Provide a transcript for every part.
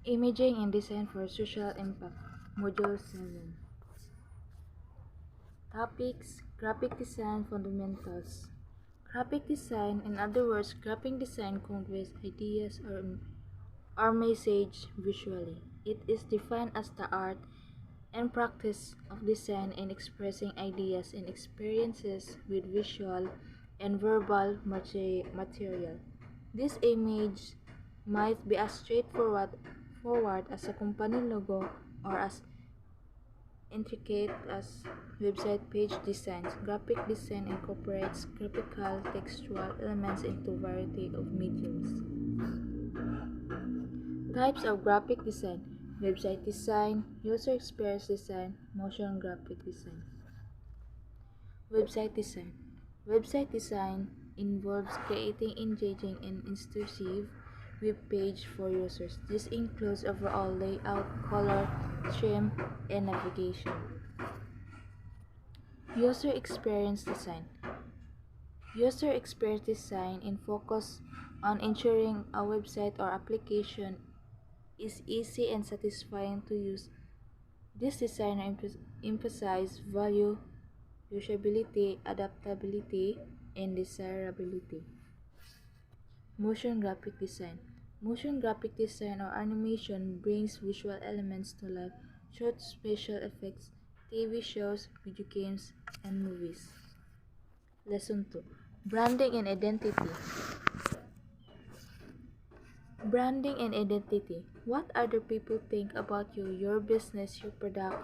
Imaging and Design for Social Impact, Module 7. Topics: Graphic Design Fundamentals. Graphic design, in other words, graphic design conveys ideas or message visually. It is defined as the art and practice of design in expressing ideas and experiences with visual and verbal material. This image might be as forward as a company logo or as intricate as website page designs. Graphic design incorporates graphical textual elements into a variety of mediums. Types of graphic design: website design, user experience design, motion graphic design. Website design. Website design involves creating engaging and intuitive web page for users. This includes overall layout, color, theme, and navigation. User experience design. User experience design in focus on ensuring a website or application is easy and satisfying to use. This design emphasizes value, usability, adaptability, and desirability. Motion graphic design. Motion graphic design or animation brings visual elements to life through special effects, TV shows, video games, and movies. Lesson 2: Branding and Identity. Branding and identity. What other people think about you, your business, your product,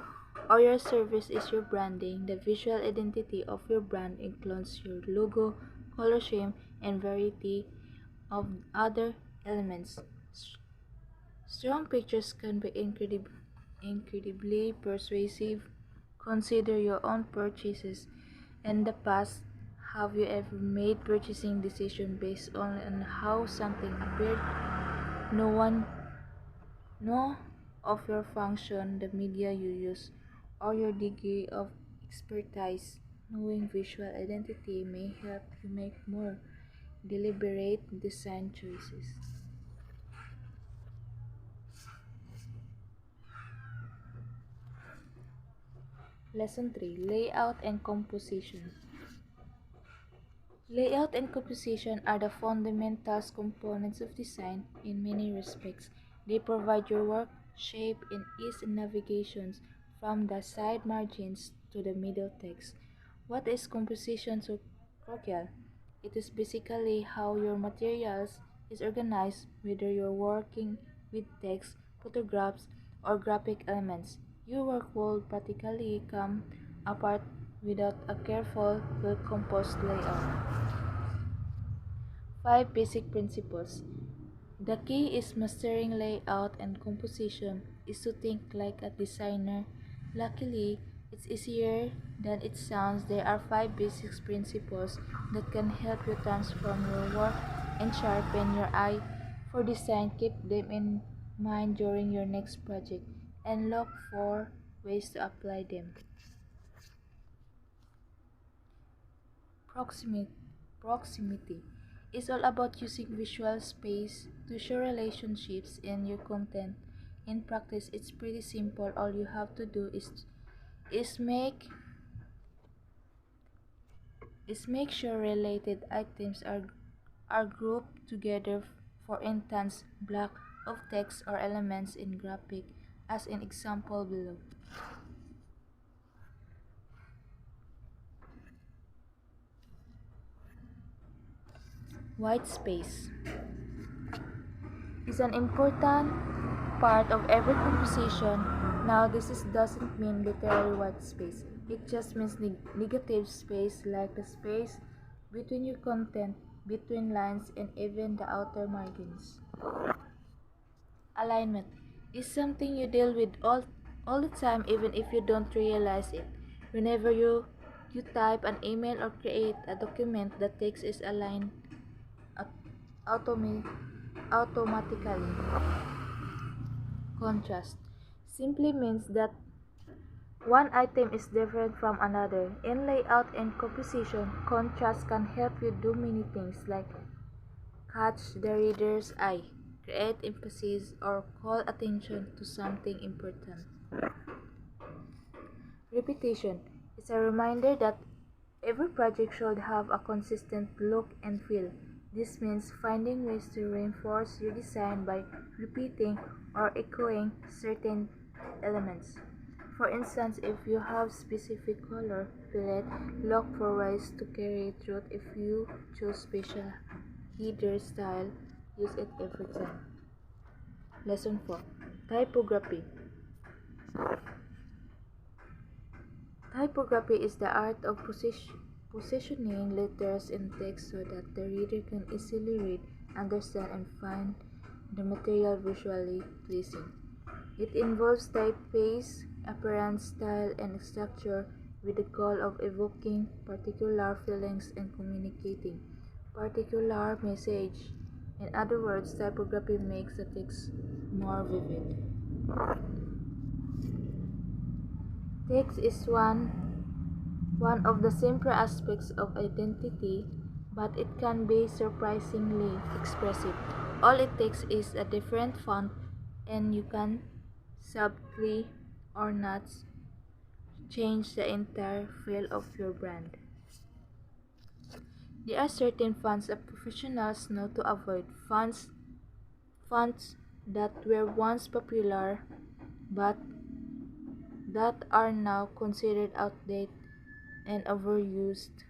or your service is your branding. The visual identity of your brand includes your logo, color scheme, and variety of other elements. Strong pictures can be incredibly persuasive. Consider your own purchases. In the past, have you ever made purchasing decisions based only on how something appeared? No one know of your function, the media you use, or your degree of expertise. Knowing visual identity may help you make more deliberate design choices. Lesson 3: Layout and Composition. Layout and composition are the fundamental components of design in many respects. They provide your work shape and ease in navigation from the side margins to the middle text. What is composition so crucial? It is basically how your materials is organized, whether you're working with text, photographs, or graphic elements. Your work will practically come apart without a careful, well-composed layout. 5 basic principles. The key is mastering layout and composition is to think like a designer. Luckily, it's easier than it sounds. There are 5 basic principles that can help you transform your work and sharpen your eye for design. Keep them in mind during your next project and look for ways to apply them. Proximity is all about using visual space to show relationships in your content. In practice, it's pretty simple. All you have to do is make make sure related items are grouped together. For instance, block of text or elements in graphic, as in example below. White space is an important part of every composition. Now, doesn't mean literally white space. It just means negative space, like the space between your content, between lines, and even the outer margins. Alignment is something you deal with all the time, even if you don't realize it. Whenever you type an email or create a document, the text is aligned automi- automatically. Contrast simply means that one item is different from another. In layout and composition, contrast can help you do many things like catch the reader's eye, create emphasis, or call attention to something important. Repetition is a reminder that every project should have a consistent look and feel. This means finding ways to reinforce your design by repeating or echoing certain elements. For instance, if you have specific color palette, look for ways to carry it through. If you choose special header style, use it every time. Lesson 4. Typography. Typography is the art of positioning letters in text so that the reader can easily read, understand, and find the material visually pleasing. It involves typeface, appearance, style, and structure with the goal of evoking particular feelings and communicating particular message. In other words, typography makes the text more vivid. Text is one of the simpler aspects of identity, but it can be surprisingly expressive. All it takes is a different font, and you can subtly or not change the entire feel of your brand. There are certain fonts that professionals know to avoid. Fonts that were once popular but that are now considered outdated and overused.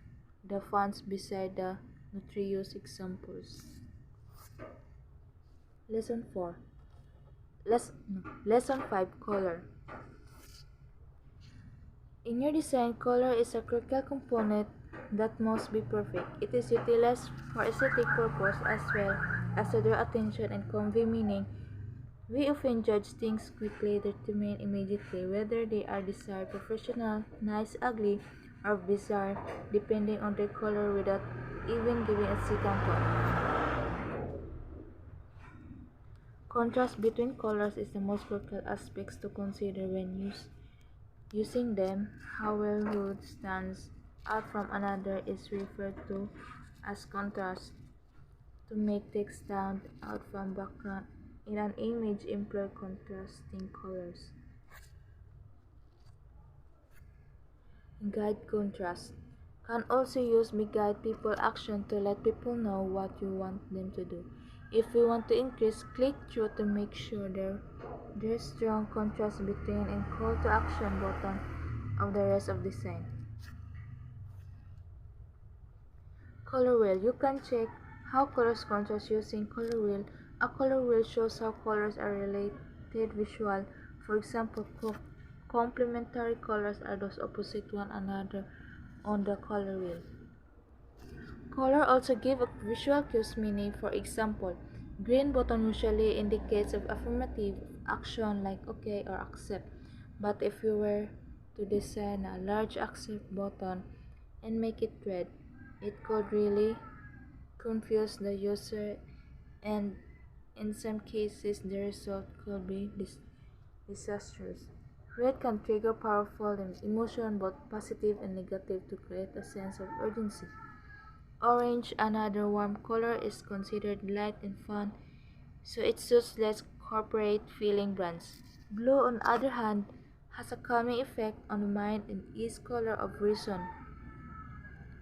The fonts beside the notorious examples. Lesson 4. Lesson 5. Color. In your design, color is a critical component that must be perfect. It is utilized for aesthetic purpose as well as to draw attention and convey meaning. We often judge things quickly, determine immediately whether they are desired, professional, nice, ugly, or bizarre, depending on their color without even giving a second thought. Contrast between colors is the most critical aspect to consider when using them. How well wood stands out from another is referred to as contrast. To make text stand out from background in an image, employ contrasting colors. Guide contrast. Can also use me guide people action to let people know what you want them to do. If you want to increase click-through to make sure there's strong contrast between and call to action button of the rest of the design. Color wheel. You can check how colors contrast using color wheel. A color wheel shows how colors are related visual. For example, complementary colors are those opposite one another on the color wheel. Color also give a visual cues meaning. For example, green button usually indicates of affirmative action like okay or accept. But if you were to design a large accept button and make it red, it could really confuse the user, and in some cases the result could be disastrous. Red can trigger powerful emotion, both positive and negative, to create a sense of urgency. Orange, another warm color, is considered light and fun, so it suits less corporate feeling brands. Blue, on the other hand, has a calming effect on the mind and is color of reason,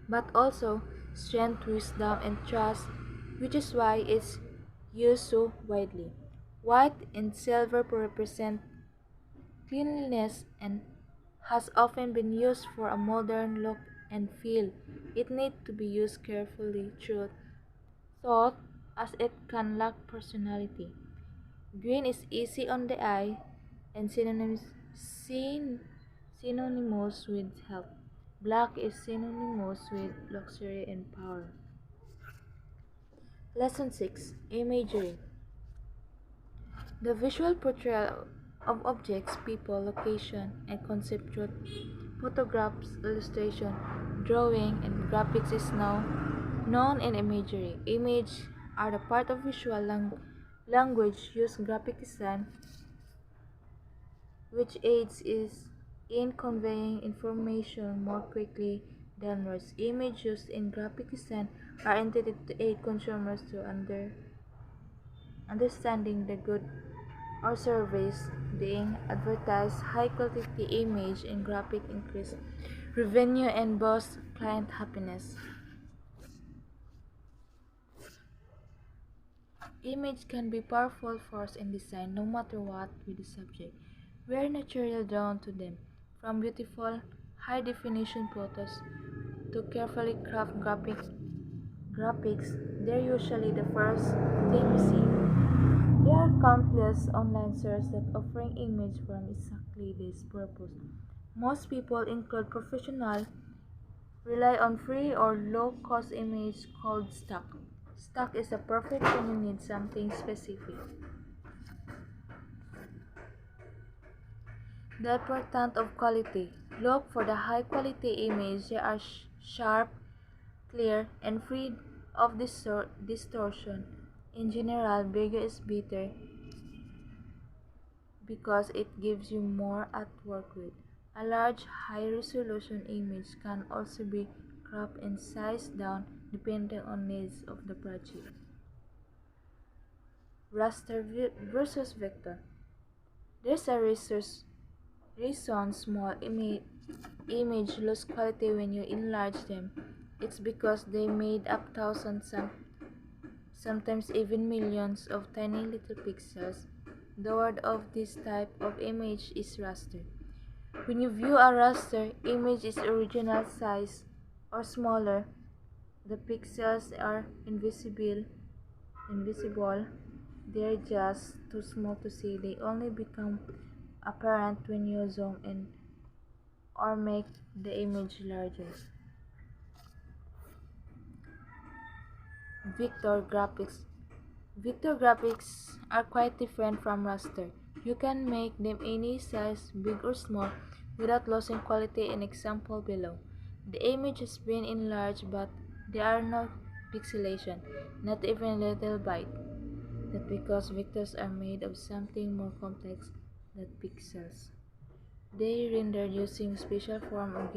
but also strength, wisdom, and trust, which is why it's used so widely. White and silver represent cleanliness and has often been used for a modern look and feel. It needs to be used carefully through thought as it can lack personality. Green is easy on the eye and synonymous with health. Black is synonymous with luxury and power. Lesson 6. Imagery. The visual portrayal of objects, people, location, and concept through photographs, illustration, drawing, and graphics is now known in imagery. Images are the part of visual language used in graphic design, which aids is in conveying information more quickly than words. Images used in graphic design are intended to aid consumers to understanding the good or service being advertised. High quality image and graphic increase revenue and boost client happiness. Image can be powerful force in design no matter what with the subject. We are naturally drawn to them, from beautiful high definition photos to carefully crafted graphics. They're usually the first thing we see. There are countless online sources that offering image from exactly this purpose. Most people, include professional, rely on free or low-cost image called stock. Stock is the perfect when you need something specific. The importance of quality. Look for the high-quality image. They are sharp, clear, and free of distortion. In general, bigger is better because it gives you more at work with. A large, high-resolution image can also be cropped and sized down depending on needs of the project. Raster versus vector. There's a reason small image lose quality when you enlarge them. It's because they made up thousands, sometimes even millions of tiny little pixels. The word of this type of image is raster. When you view a raster image is original size or smaller, the pixels are invisible. They're just too small to see. They only become apparent when you zoom in or make the image larger. Vector graphics. Vector graphics are quite different from raster. You can make them any size, big or small, without losing quality. An example below. The image has been enlarged, but there are no pixelation, not even a little bit. That's because vectors are made of something more complex than pixels. They rendered using special form of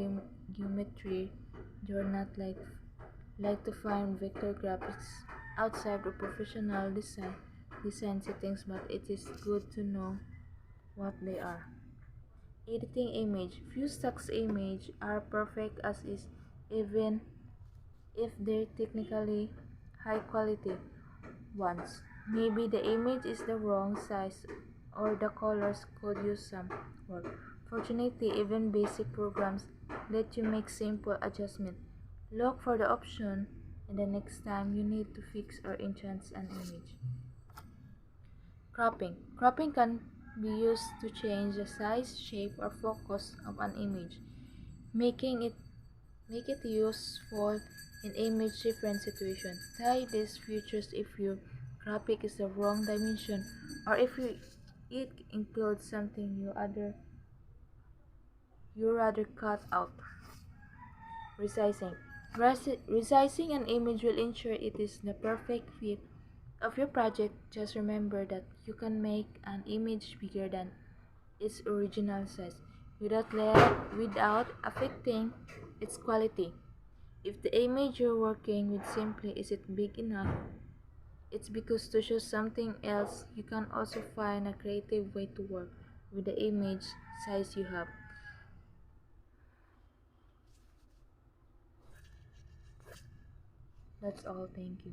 geometry. You're not like to find vector graphics outside of professional design settings, but it is good to know what they are. Editing image. Few stocks image are perfect as is, even if they're technically high quality ones. Maybe the image is the wrong size or the colors could use some work. Fortunately, even basic programs let you make simple adjustments. Look for the option and the next time you need to fix or enhance an image. Cropping. Cropping can be used to change the size, shape, or focus of an image, making it make it useful in image different situations. Try these features if your graphic is the wrong dimension or if it includes something you rather cut out. Resizing. Resizing an image will ensure it is the perfect fit of your project. Just remember that you can make an image bigger than its original size without affecting its quality. If the image you're working with simply isn't big enough, it's because to show something else. You can also find a creative way to work with the image size you have. That's all. Thank you.